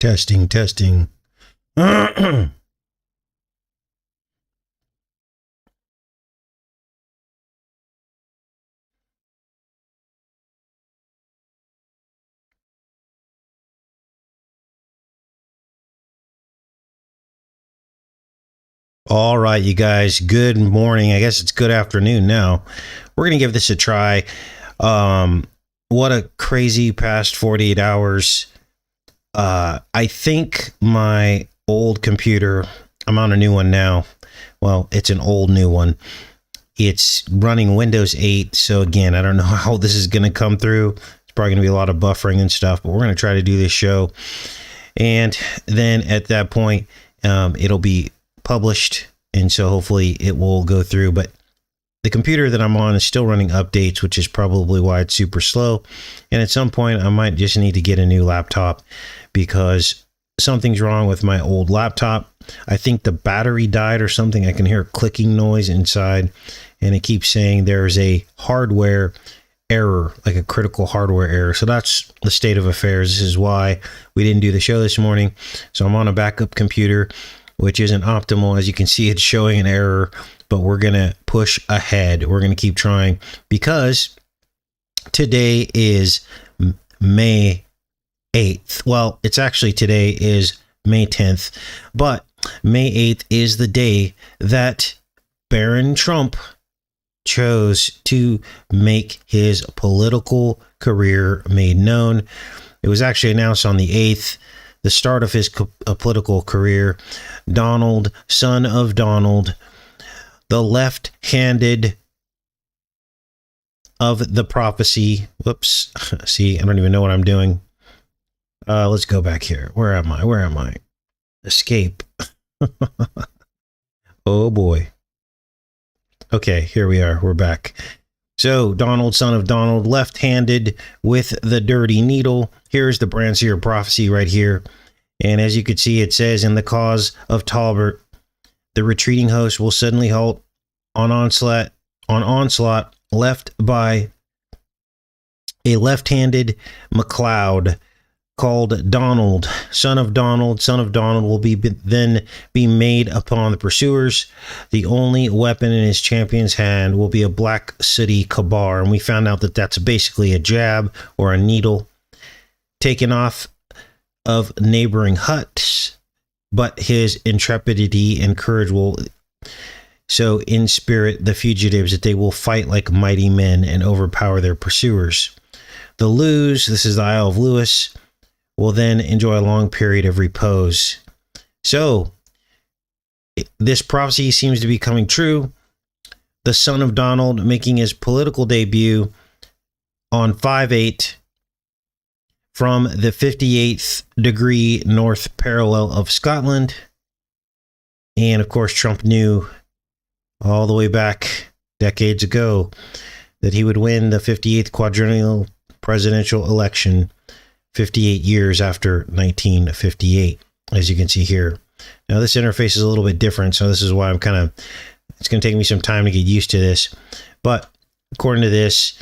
Testing, testing. All right, you guys, good morning. I guess it's good afternoon now. We're going to give this a try. What a crazy past 48 hours. I think my old computer, I'm on a new one now. Well, it's an old new one. It's running Windows 8. So again, I don't know how this is going to come through. It's probably going to be a lot of buffering and stuff, but we're going to try to do this show. And then at that point, it'll be published, and so hopefully it will go through. But the computer that I'm on is still running updates, which is probably why it's super slow. And at some point I might just need to get a new laptop because something's wrong with my old laptop. I think the battery died or something. I can hear a clicking noise inside, and it keeps saying there's a hardware error, like a critical hardware error. So that's the state of affairs. This is why we didn't do the show this morning. So I'm on a backup computer, which isn't optimal. As you can see, it's showing an error, but we're going to push ahead. We're going to keep trying because today is May 8th. Well, it's actually today is May 10th, but May 8th is the day that Barron Trump chose to make his political career made known. It was actually announced on the 8th, the start of his political career. Donald, son of Donald, the left-handed of the prophecy. Whoops. See, I don't even know what I'm doing. Let's go back here. Where am I? Escape. Oh boy. Okay, here we are. We're back. So, Donald, son of Donald, left-handed with the dirty needle. Here's the brand seer prophecy right here. And as you can see, it says, in the cause of Talbot, the retreating host will suddenly halt on onslaught left by a left-handed McLeod called Donald, son of Donald. Son of Donald will then be made upon the pursuers. The only weapon in his champion's hand will be a black sooty kabar. And we found out that that's basically a jab or a needle taken off of neighboring huts, but his intrepidity and courage will so inspirit the fugitives that they will fight like mighty men and overpower their pursuers. The Lewis, this is the Isle of Lewis, will then enjoy a long period of repose. So this prophecy seems to be coming true. The son of Donald making his political debut on 5/8 from the 58th degree north parallel of Scotland. And of course, Trump knew all the way back decades ago that he would win the 58th quadrennial presidential election 58 years after 1958, as you can see here. Now, this interface is a little bit different, so this is why it's going to take me some time to get used to this. But according to this,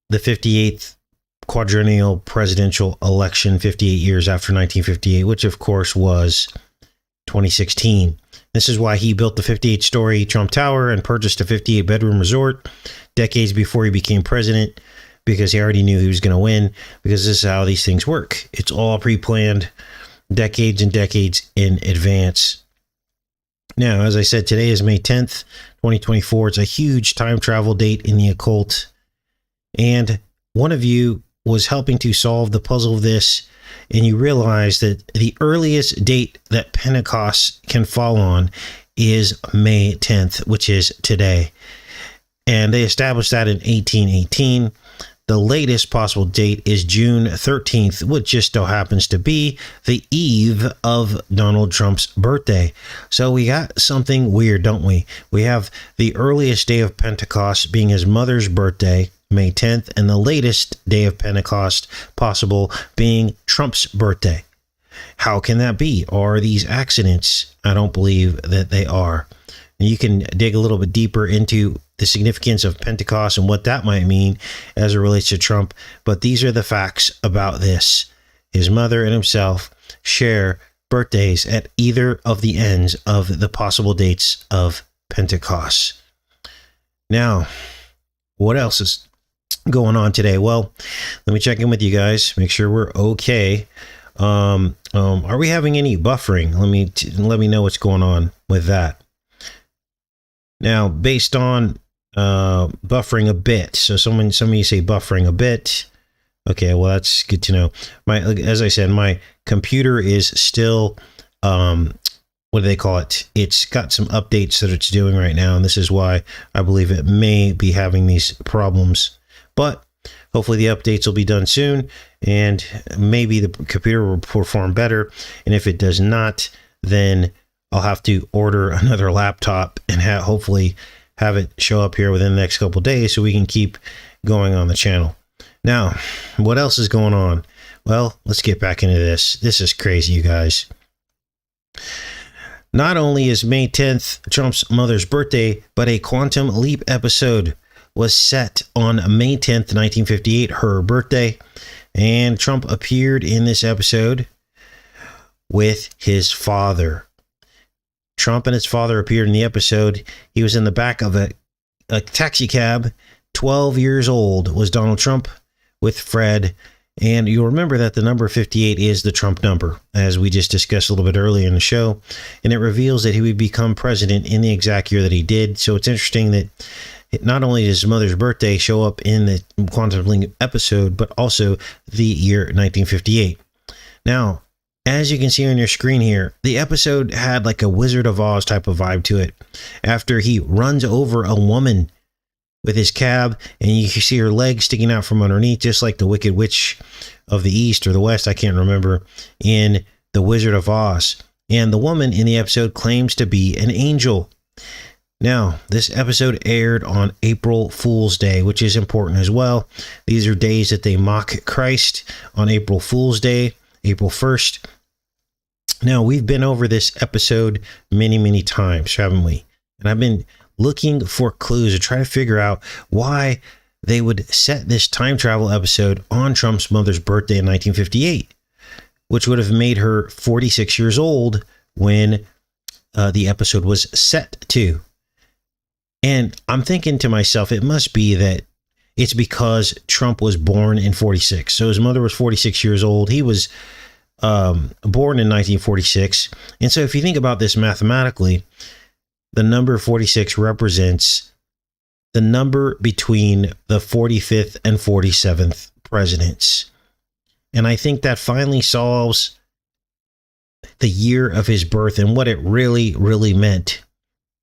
the 58th quadrennial presidential election 58 years after 1958, which of course was 2016. This is why he built the 58-story Trump Tower and purchased a 58-bedroom resort decades before he became president, because he already knew he was going to win, because this is how these things work. It's all pre-planned decades and decades in advance. Now, as I said, today is May 10th, 2024. It's a huge time travel date in the occult. And one of you was helping to solve the puzzle of this, and you realize that the earliest date that Pentecost can fall on is May 10th, which is today. And they established that in 1818. The latest possible date is June 13th, which just so happens to be the eve of Donald Trump's birthday. So we got something weird, don't we? We have the earliest day of Pentecost being his mother's birthday, May 10th, and the latest day of Pentecost possible being Trump's birthday. How can that be? Are these accidents? I don't believe that they are. And you can dig a little bit deeper into the significance of Pentecost and what that might mean as it relates to Trump. But these are the facts about this. his mother and himself share birthdays at either of the ends of the possible dates of Pentecost. Now, what else is going on today? Well, let me check in with you guys, make sure we're okay. Are we having any buffering? Let me know what's going on with that. Now, based on buffering a bit, so some of you say buffering a bit. Okay, well, that's good to know. As I said, my computer is still what do they call it? It's got some updates that it's doing right now, and this is why I believe it may be having these problems. But hopefully the updates will be done soon, and maybe the computer will perform better. And if it does not, then I'll have to order another laptop and hopefully have it show up here within the next couple of days so we can keep going on the channel. Now, what else is going on? Well, let's get back into this. This is crazy, you guys. Not only is May 10th Trump's mother's birthday, but a Quantum Leap episode was set on May 10th, 1958, her birthday. And Trump appeared in this episode with his father. Trump and his father appeared in the episode. He was in the back of a taxi cab. 12 years old was Donald Trump with Fred. And you'll remember that the number 58 is the Trump number, as we just discussed a little bit earlier in the show. And it reveals that he would become president in the exact year that he did. So it's interesting that not only does his mother's birthday show up in the Quantum Leap episode, but also the year 1958. Now, as you can see on your screen here, the episode had like a Wizard of Oz type of vibe to it. After he runs over a woman with his cab, and you can see her legs sticking out from underneath, just like the Wicked Witch of the East or the West, I can't remember, in the Wizard of Oz. And the woman in the episode claims to be an angel. Now, this episode aired on April Fool's Day, which is important as well. These are days that they mock Christ on April Fool's Day, April 1st. Now, we've been over this episode many, many times, haven't we? And I've been looking for clues to try to figure out why they would set this time travel episode on Trump's mother's birthday in 1958, which would have made her 46 years old when the episode was set to. And I'm thinking to myself, it must be that it's because Trump was born in 46. So his mother was 46 years old. He was born in 1946. And so if you think about this mathematically, the number 46 represents the number between the 45th and 47th presidents. And I think that finally solves the year of his birth and what it really, really meant.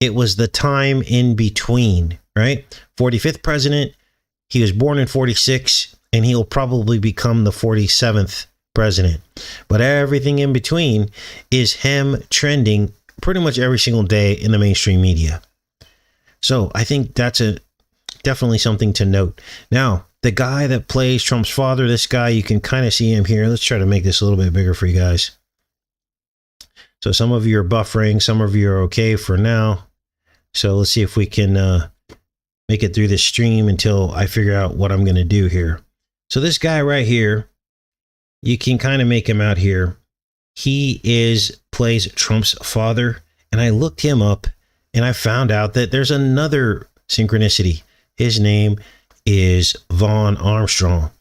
It was the time in between, right? 45th president, he was born in 46, and he'll probably become the 47th president. But everything in between is him trending pretty much every single day in the mainstream media. So I think that's definitely something to note. Now, the guy that plays Trump's father, this guy, you can kind of see him here. Let's try to make this a little bit bigger for you guys. So some of you are buffering, some of you are okay for now. So let's see if we can make it through this stream until I figure out what I'm going to do here. So this guy right here, you can kind of make him out here. He plays Trump's father, and I looked him up and I found out that there's another synchronicity. His name is Vaughn Armstrong.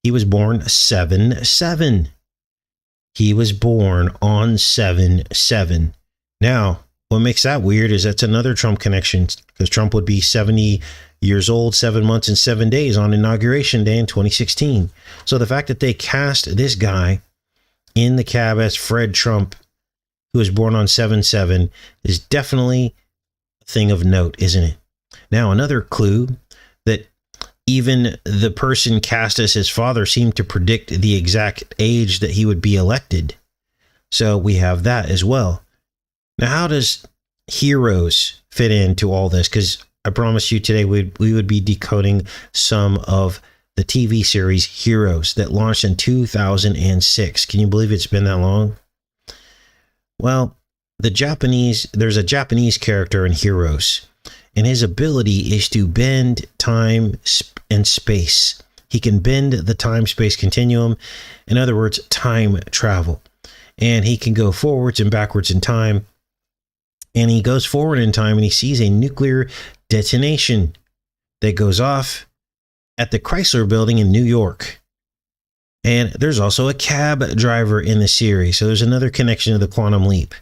He was born 7/7. He was born on 7/7. Now, what makes that weird is that's another Trump connection, because Trump would be 70 years old, 7 months and 7 days on Inauguration Day in 2016. So the fact that they cast this guy in the cab as Fred Trump, who was born on 7/7, is definitely a thing of note, isn't it? Now, another clue that even the person cast as his father seemed to predict the exact age that he would be elected. So we have that as well. Now, how does Heroes fit into all this? Because I promised you today we would be decoding some of the TV series Heroes that launched in 2006. Can you believe it's been that long? Well, there's a Japanese character in Heroes, and his ability is to bend time and space. He can bend the time-space continuum. In other words, time travel. And he can go forwards and backwards in time. And he goes forward in time and he sees a nuclear detonation that goes off at the Chrysler Building in New York. And there's also a cab driver in the series. So there's another connection to the quantum leap.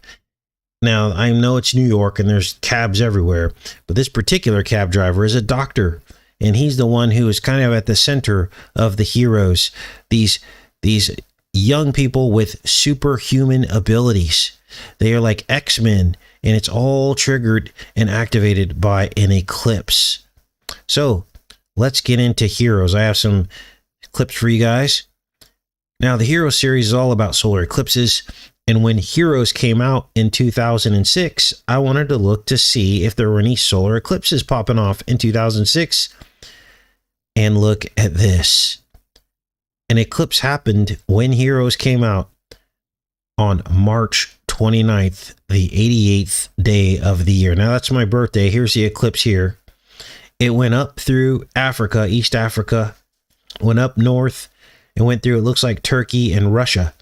Now, I know it's New York and there's cabs everywhere, but this particular cab driver is a doctor. And he's the one who is kind of at the center of the heroes. These young people with superhuman abilities. They are like X-Men, and it's all triggered and activated by an eclipse. So let's get into heroes. I have some clips for you guys. Now, the Hero series is all about solar eclipses. And when Heroes came out in 2006, I wanted to look to see if there were any solar eclipses popping off in 2006. And look at this. An eclipse happened when Heroes came out on March 29th, the 88th day of the year. Now, that's my birthday. Here's the eclipse here. It went up through Africa, East Africa, went up north, and went through, it looks like, Turkey and Russia.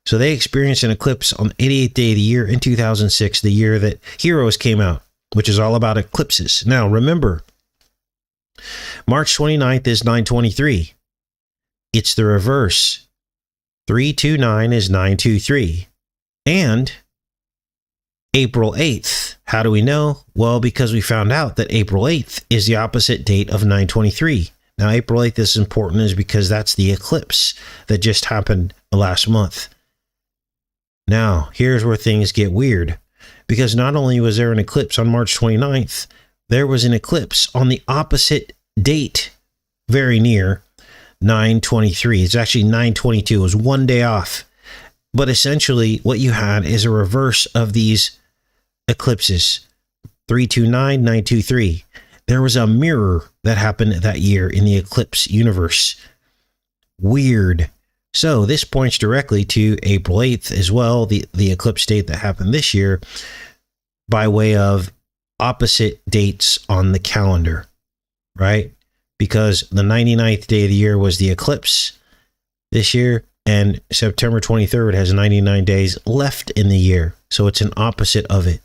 So they experienced an eclipse on the 88th day of the year in 2006, the year that Heroes came out, which is all about eclipses. Now, remember, March 29th is 923. It's the reverse. 329 is 923. And April 8th. How do we know? Well, because we found out that April 8th is the opposite date of 923. Now, April 8th is important is because that's the eclipse that just happened last month. Now, here's where things get weird. Because not only was there an eclipse on March 29th, there was an eclipse on the opposite date, very near 923. It's actually 922. It was one day off. But essentially, what you had is a reverse of these eclipses. 329, 923. There was a mirror that happened that year in the eclipse universe. Weird. So this points directly to April 8th as well, the eclipse date that happened this year, by way of opposite dates on the calendar, right? Because the 99th day of the year was the eclipse this year, and September 23rd has 99 days left in the year. So it's an opposite of it.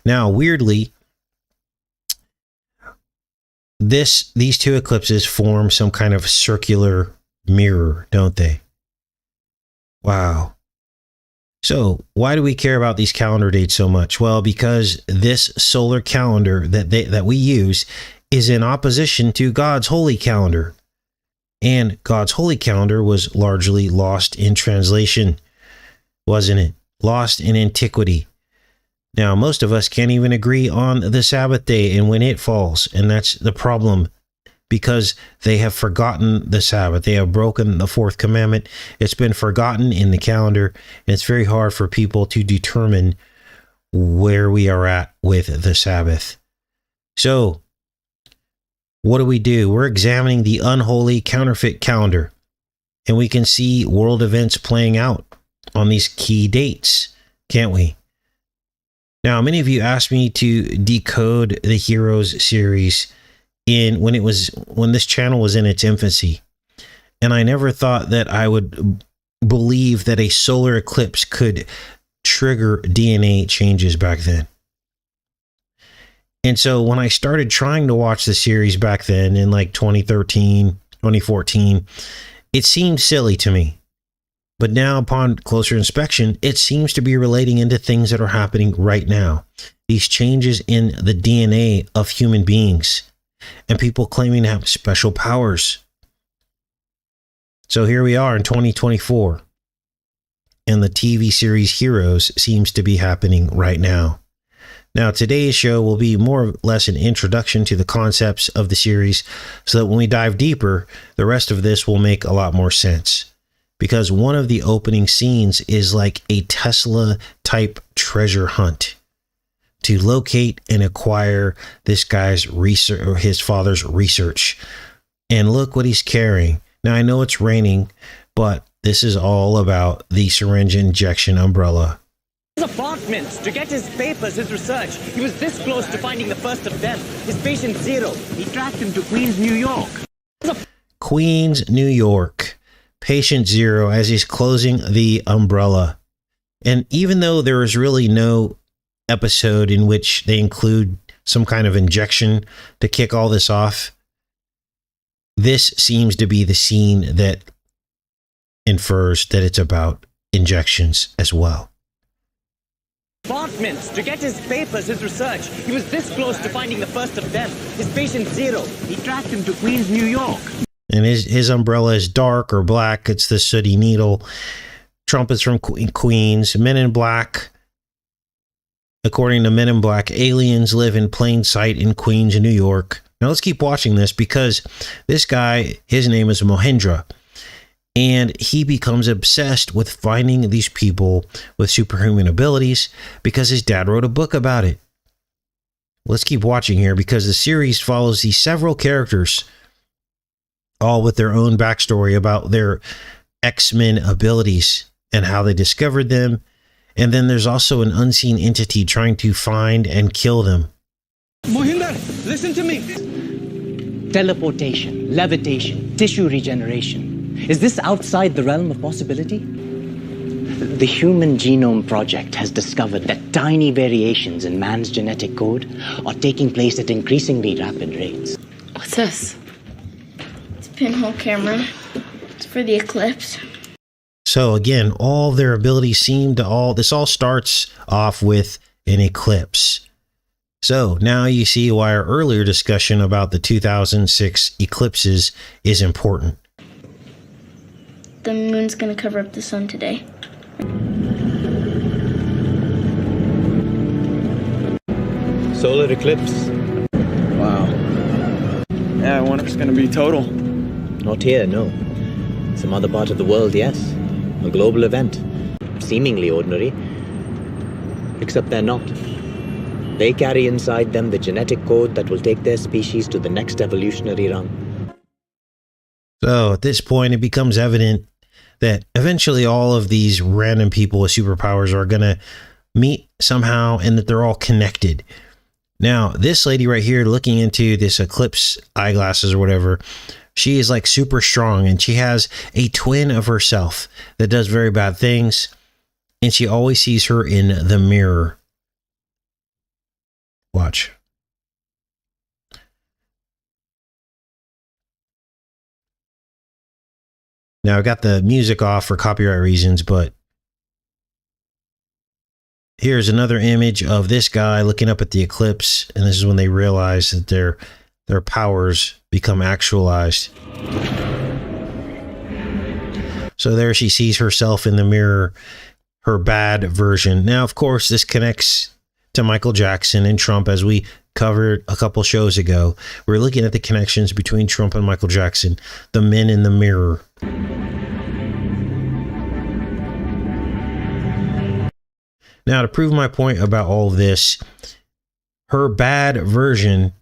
Now, weirdly, these two eclipses form some kind of circular mirror, don't they? Wow. So why do we care about these calendar dates so much? Well, because this solar calendar that we use is in opposition to God's holy calendar. And God's holy calendar was largely lost in translation, wasn't it? Lost in antiquity. Now, most of us can't even agree on the Sabbath day and when it falls. And that's the problem, because they have forgotten the Sabbath. They have broken the fourth commandment. It's been forgotten in the calendar. And it's very hard for people to determine where we are at with the Sabbath. So, what do? We're examining the unholy counterfeit calendar. And we can see world events playing out on these key dates, can't we? Now, many of you asked me to decode the Heroes series when this channel was in its infancy. And I never thought that I would believe that a solar eclipse could trigger DNA changes back then. And so when I started trying to watch the series back then in like 2013, 2014, it seemed silly to me. But now, upon closer inspection, it seems to be relating into things that are happening right now. These changes in the DNA of human beings and people claiming to have special powers. So here we are in 2024, and the TV series Heroes seems to be happening right now. Now, today's show will be more or less an introduction to the concepts of the series, so that when we dive deeper, the rest of this will make a lot more sense. Because one of the opening scenes is like a Tesla type treasure hunt to locate and acquire this guy's research, or his father's research. And look what he's carrying. Now, I know it's raining, but this is all about the syringe injection umbrella. His apartments to get his papers, his research. He was this close to finding the first of them, his patient Zero. He tracked him to Queens, New York. Queens, New York. Patient zero as he's closing the umbrella. And even though there is really no episode in which they include some kind of injection to kick all this off, this seems to be the scene that infers that it's about injections as well. Apartments to get his papers, his research. He was this close to finding the first of them. His patient zero. He tracked him to Queens, New York. And his umbrella is dark or black. It's the sooty needle. Trump is from Queens. Men in Black. According to Men in Black, aliens live in plain sight in Queens, New York. Now let's keep watching this because this guy, his name is Mohindra. And he becomes obsessed with finding these people with superhuman abilities because his dad wrote a book about it. Let's keep watching here because the series follows these several characters, all with their own backstory about their X-Men abilities and how they discovered them. And then there's also an unseen entity trying to find and kill them. Mohinder, listen to me. Teleportation, levitation, tissue regeneration. Is this outside the realm of possibility? The Human Genome Project has discovered that tiny variations in man's genetic code are taking place at increasingly rapid rates. What's this? It's a pinhole camera. It's for the Eclipse. So again, all their abilities seem to this all starts off with an eclipse. So now you see why our earlier discussion about the 2006 eclipses is important. The moon's gonna cover up the sun today. Solar eclipse. Wow. Yeah, I wonder if it's gonna be total. Not here, no. Some other part of the world, yes. A global event. Seemingly ordinary. Except they're not. They carry inside them the genetic code that will take their species to the next evolutionary rung. So at this point, it becomes evident that eventually all of these random people with superpowers are going to meet somehow and that they're all connected. Now, this lady right here looking into this eclipse eyeglasses or whatever, she is like super strong and she has a twin of herself that does very bad things. And she always sees her in the mirror. Watch. Now, I got the music off for copyright reasons, but here's another image of this guy looking up at the eclipse, and this is when they realize that their powers become actualized. So there she sees herself in the mirror, her bad version. Now, of course, this connects to Michael Jackson and Trump, as we covered a couple shows ago. We're looking at the connections between Trump and Michael Jackson, the men in the mirror. Now, to prove my point about all of this, her bad version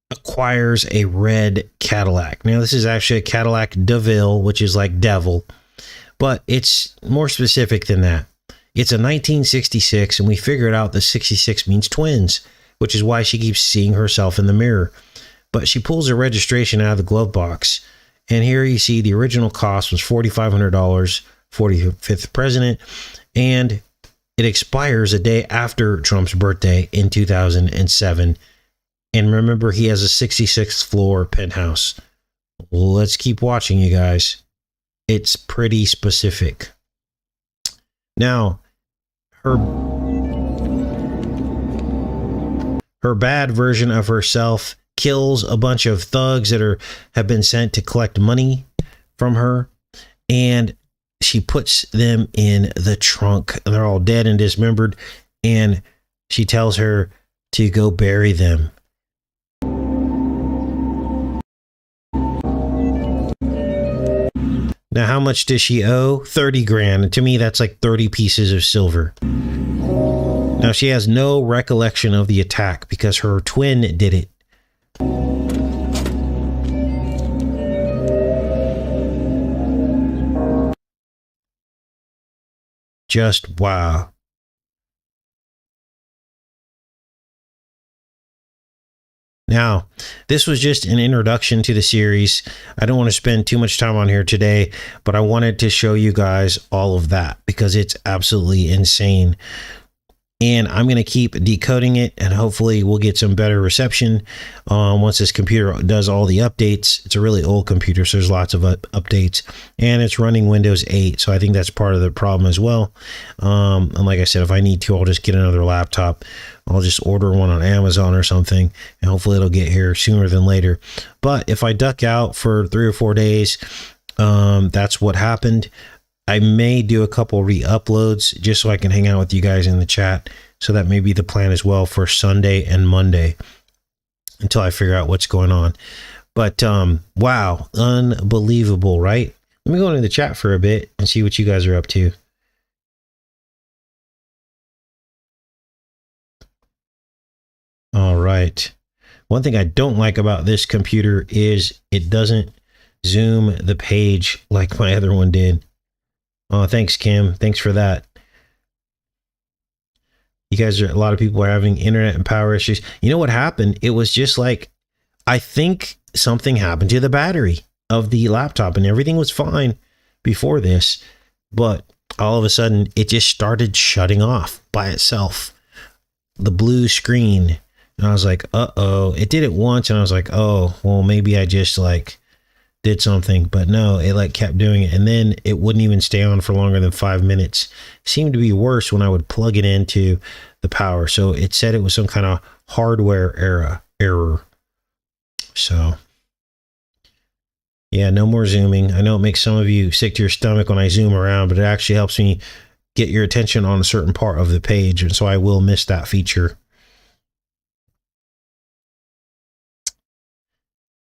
acquires a red Cadillac. Now, this is actually a Cadillac DeVille, which is like devil, but it's more specific than that. It's a 1966, and we figured out that 66 means twins, which is why she keeps seeing herself in the mirror. But she pulls her registration out of the glove box, and here you see the original cost was $4,500, 45th president, and it expires a day after Trump's birthday in 2007. And remember, he has a 66th floor penthouse. Let's keep watching, you guys. It's pretty specific. Now, her bad version of herself kills a bunch of thugs that have been sent to collect money from her, and she puts them in the trunk. They're all dead and dismembered, and she tells her to go bury them. Now, how much does she owe? 30 grand. To me, that's like 30 pieces of silver. Now, she has no recollection of the attack because her twin did it. Just wow. Now, this was just an introduction to the series. I don't want to spend too much time on here today, but I wanted to show you guys all of that because it's absolutely insane. And I'm going to keep decoding it, and hopefully we'll get some better reception once this computer does all the updates. It's a really old computer, so there's lots of updates, and it's running Windows 8, so I think that's part of the problem as well. And like I said, if I need to, I'll just get another laptop. I'll just order one on Amazon or something, and hopefully it'll get here sooner than later. But if I duck out for 3 or 4 days, that's what happened. I may do a couple re-uploads just so I can hang out with you guys in the chat. So that may be the plan as well for Sunday and Monday until I figure out what's going on. But wow, unbelievable, right? Let me go into the chat for a bit and see what you guys are up to. All right. One thing I don't like about this computer is it doesn't zoom the page like my other one did. Oh, thanks, Kim. Thanks for that. You guys a lot of people are having internet and power issues. You know what happened? It was just like, I think something happened to the battery of the laptop and everything was fine before this, but all of a sudden it just started shutting off by itself. The blue screen. And I was like, uh-oh. It did it once and I was like, oh, well, maybe I just like did something, but no, it like kept doing it, and then it wouldn't even stay on for longer than 5 minutes. It seemed to be worse when I would plug it into the power, so it said it was some kind of hardware error. So yeah, no more zooming. I know it makes some of you sick to your stomach when I zoom around, but it actually helps me get your attention on a certain part of the page, and so I will miss that feature.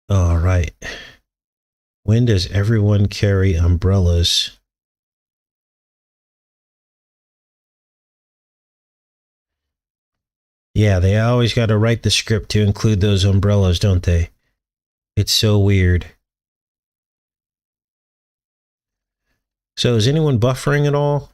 All right. When does everyone carry umbrellas? Yeah, they always got to write the script to include those umbrellas, don't they? It's so weird. So is anyone buffering at all?